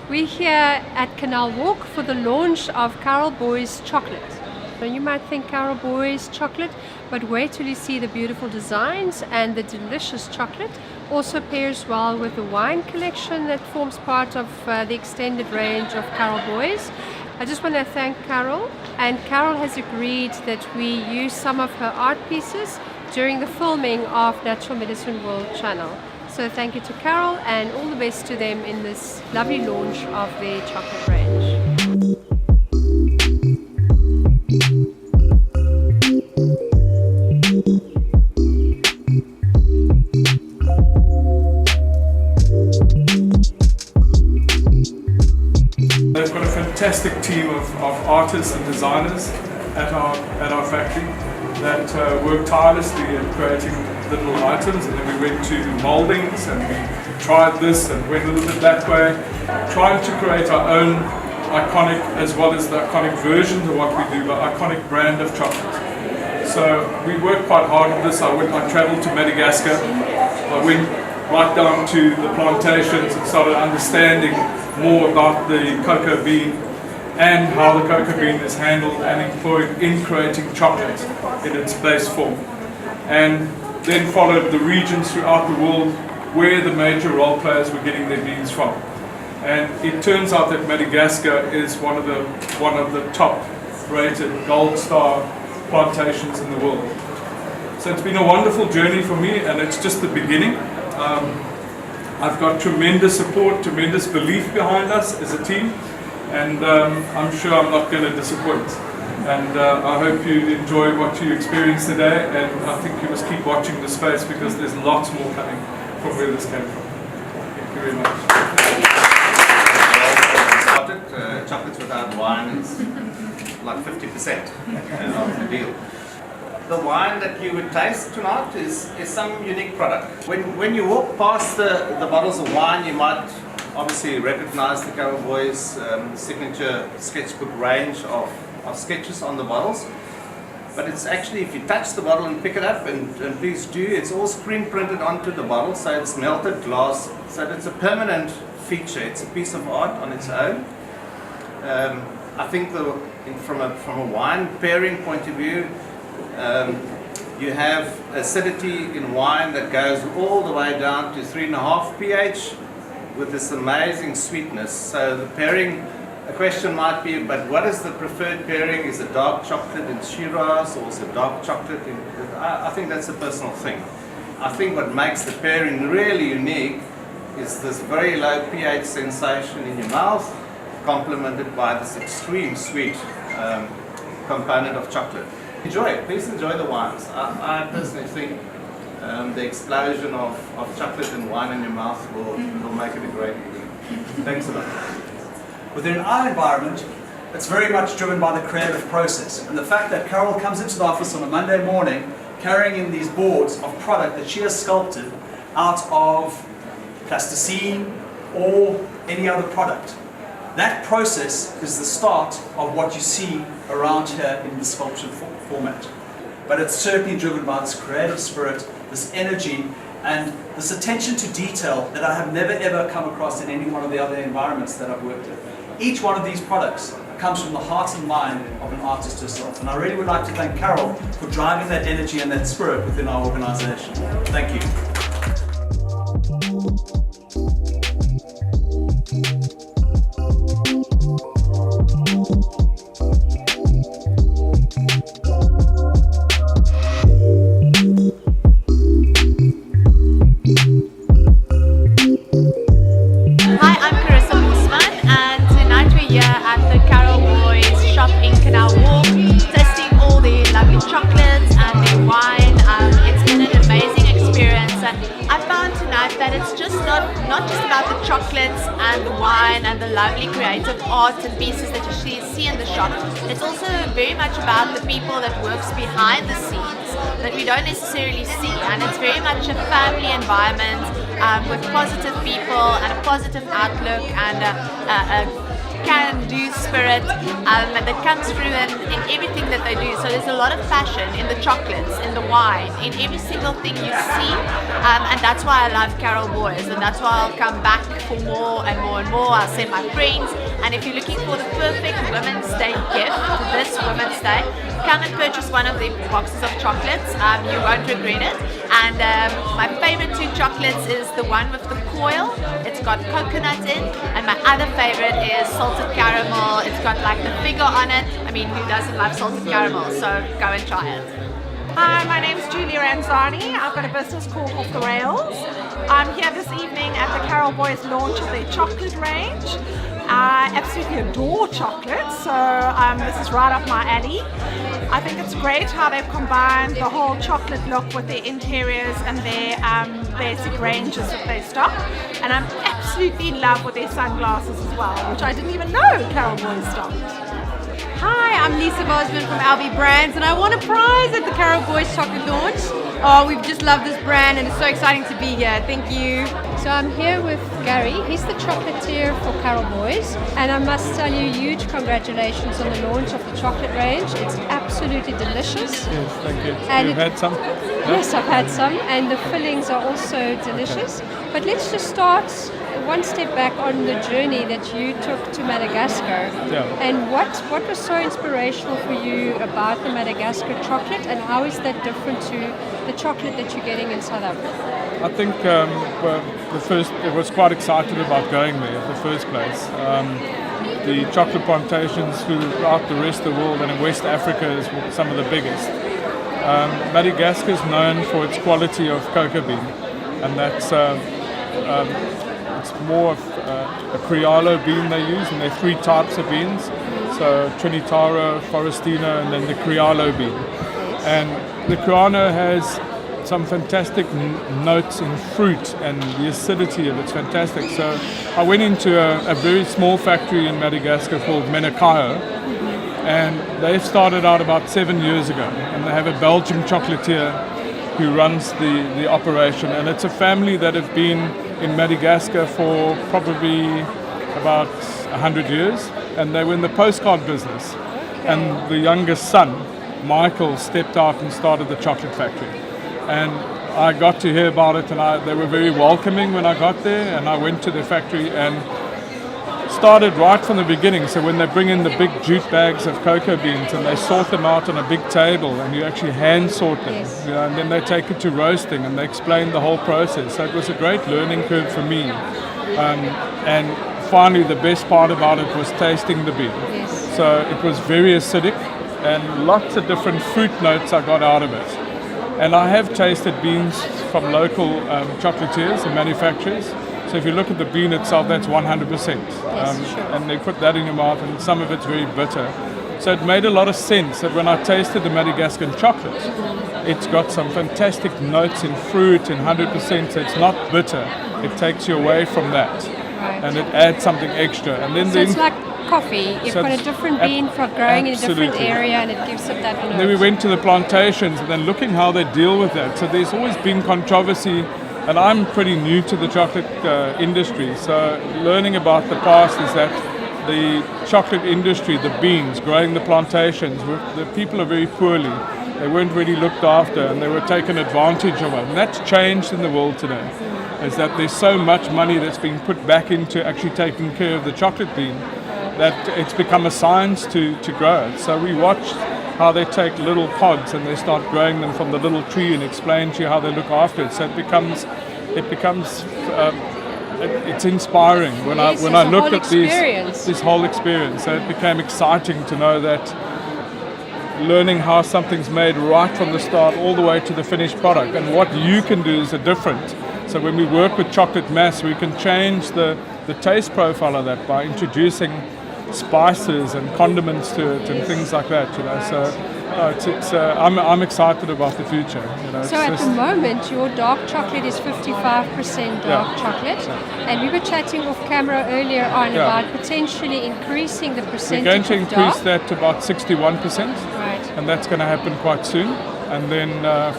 We're here at Canal Walk for the launch of Carrol Boyes chocolate. So you might think Carrol Boyes chocolate, but wait till you see the beautiful designs, and the delicious chocolate also pairs well with the wine collection that forms part of the extended range of Carrol Boyes. I just want to thank Carrol, and Carrol has agreed that we use some of her art pieces during the filming of Natural Medicine World channel. So thank you to Carrol, and all the best to them in this lovely launch of their chocolate range. They've got a fantastic team of artists and designers at our factory that work tirelessly in creating little items, and then we went to mouldings and we tried this and went a little bit that way, trying to create our own iconic, as well as the iconic versions of what we do, the iconic brand of chocolate. So we worked quite hard on this. I travelled to Madagascar. I went right down to the plantations and started understanding more about the cocoa bean and how the cocoa bean is handled and employed in creating chocolate in its base form. And then followed the regions throughout the world where the major role players were getting their beans from. And it turns out that Madagascar is one of the top rated gold star plantations in the world. So it's been a wonderful journey for me, and it's just the beginning. I've got tremendous support, tremendous belief behind us as a team, and I'm sure I'm not going to disappoint. And I hope you enjoy what you experienced today, and I think you must keep watching the space because there's lots more coming from where this came from. Thank you very much. Chocolates without wine is like 50% of the deal. The wine that you would taste tonight is some unique product. When you walk past the bottles of wine, you might obviously recognize the Carrol Boyes signature sketchbook range of sketches on the bottles. But it's actually, if you touch the bottle and pick it up, and please do, it's all screen printed onto the bottle, so it's melted glass, so it's a permanent feature. It's a piece of art on its own. I think from a wine pairing point of view, you have acidity in wine that goes all the way down to 3.5 pH with this amazing sweetness. So the pairing, a question might be, but what is the preferred pairing? Is it dark chocolate in Shiraz, or is it dark chocolate in... I think that's a personal thing. I think what makes the pairing really unique is this very low pH sensation in your mouth, complemented by this extreme sweet component of chocolate. Enjoy it. Please enjoy the wines. I personally think the explosion of chocolate and wine in your mouth will make it a great evening. Thanks a lot. Within our environment, it's very much driven by the creative process. And the fact that Carrol comes into the office on a Monday morning carrying in these boards of product that she has sculpted out of plasticine or any other product. That process is the start of what you see around here in the sculptured format. But it's certainly driven by this creative spirit, this energy, and this attention to detail that I have never ever come across in any one of the other environments that I've worked in. Each one of these products comes from the heart and mind of an artist herself. And I really would like to thank Carrol for driving that energy and that spirit within our organization. Thank you. Not just about the chocolates and the wine and the lovely creative art and pieces that you see in the shop. It's also very much about the people that works behind the scenes that we don't necessarily see, and it's very much a family environment with positive people and a positive outlook and a can-do spirit that comes through in everything that they do. So there's a lot of passion in the chocolates, in the wine, in every single thing you see, and that's why I love Carrol Boyes, and that's why I'll come back for more and more and more. I'll send my friends, and if you're looking for the perfect Women's Day gift this Women's Day, come and purchase one of the boxes of chocolates. You won't regret it. And my favorite two chocolates is the one with the coil. It's got coconut in, and my other favorite is salted caramel. It's got like the figure on it. I mean, who doesn't love salted caramel? So go and try it. Hi, my name's Julia Ranzani. I've got a business called Off the Rails. I'm here this evening at the Carrol Boyes launch of their chocolate range. I absolutely adore chocolate, so this is right up my alley. I think it's great how they've combined the whole chocolate look with their interiors and their basic ranges that they stock. And I'm absolutely in love with their sunglasses as well, which I didn't even know Carrol Boyes stocked. Hi, I'm Lisa Bosman from LB Brands, and I won a prize at the Carrol Boyes chocolate launch. Oh, we've just loved this brand, and it's so exciting to be here. Thank you. So I'm here with Gary. He's the chocolatier for Carrol Boyes, and I must tell you, huge congratulations on the launch of the chocolate range. It's absolutely delicious. Yes, thank you. And You've had some? Yes, I've had some, and the fillings are also delicious. But let's just start one step back on the journey that you took to Madagascar. Yeah. And what was so inspirational for you about the Madagascar chocolate, and how is that different to the chocolate that you're getting in South Africa? I think it was quite excited about going there in the first place. The chocolate plantations throughout the rest of the world and in West Africa is some of the biggest. Madagascar is known for its quality of cocoa bean, and that's it's more of a Criollo bean they use, and there are three types of beans. So Trinitaro, Forestino, and then the Criollo bean. And the Criollo has some fantastic notes in fruit, and the acidity of it's fantastic. So I went into a very small factory in Madagascar called Menakayo, and they've started out about 7 years ago, and they have a Belgian chocolatier who runs the operation, and it's a family that have been in Madagascar for probably about 100 years, and they were in the postcard business. And the youngest son, Michael, stepped out and started the chocolate factory. And I got to hear about it, and they were very welcoming when I got there, and I went to the factory and started right from the beginning. So when they bring in the big jute bags of cocoa beans and they sort them out on a big table, and you actually hand sort them, Yes. you know, and then they take it to roasting and they explain the whole process. So it was a great learning curve for me. And finally, the best part about it was tasting the bean. Yes. So it was very acidic, and lots of different fruit notes I got out of it. And I have tasted beans from local chocolatiers and manufacturers. So if you look at the bean itself, that's 100%. Yes, sure. And they put that in your mouth, and some of it's very bitter. So it made a lot of sense that when I tasted the Madagascar chocolate, it's got some fantastic notes in fruit and 100%, so it's not bitter. It takes you away from that. Right. And it adds something extra. And then So it's like coffee. You've So got a it's different bean for growing in a different absolutely. area, and it gives it that note. And then we went to the plantations, and then looking how they deal with that. So there's always been controversy, and I'm pretty new to the chocolate industry. So learning about the past is that the chocolate industry, the beans, growing the plantations, the people are very poorly. They weren't really looked after, and they were taken advantage of. And that's changed in the world today, is that there's so much money that's being put back into actually taking care of the chocolate bean, that it's become a science to grow it. So we watched how they take little pods and they start growing them from the little tree and explain to you how they look after it. So it becomes it's inspiring when Yes, I it's a looked whole at experience. this whole experience. So it became exciting to know that learning how something's made right from the start all the way to the finished product, and what you can do is different. So when we work with chocolate mass, we can change the taste profile of that by introducing spices and condiments to it and things like that. You know, so I'm excited about the future. You know, So at the moment, your dark chocolate is 55% dark chocolate, and we were chatting off camera earlier on Yeah. about potentially increasing the we're percentage going to of increase dark. that to about 61%, Right. and that's going to happen quite soon. And then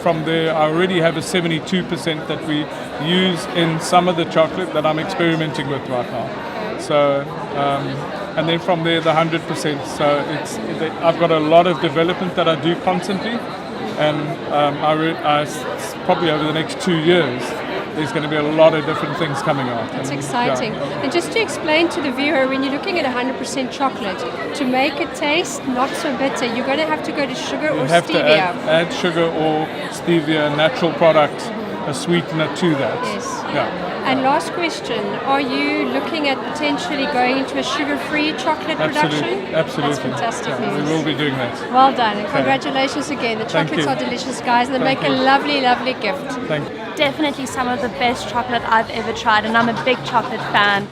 from there, I already have a 72% that we use in some of the chocolate that I'm experimenting with right now. So and then from there the 100%. So I've got a lot of development that I do constantly, and probably over the next 2 years there's going to be a lot of different things coming out. It's exciting. Yeah. And just to explain to the viewer, when you're looking at 100% chocolate, to make it taste not so bitter, you're going to have to go to sugar or You have stevia. to add sugar or stevia, natural product, a sweetener to that. Yes. Yeah. And last question, are you looking at potentially going into a sugar-free chocolate production? Absolutely. That's fantastic Yeah, news. we will be doing that. Well done, and congratulations again. The Thank chocolates you. are delicious, guys, and they Thank make you. a lovely, lovely gift. Thank you. Definitely some of the best chocolate I've ever tried, and I'm a big chocolate fan.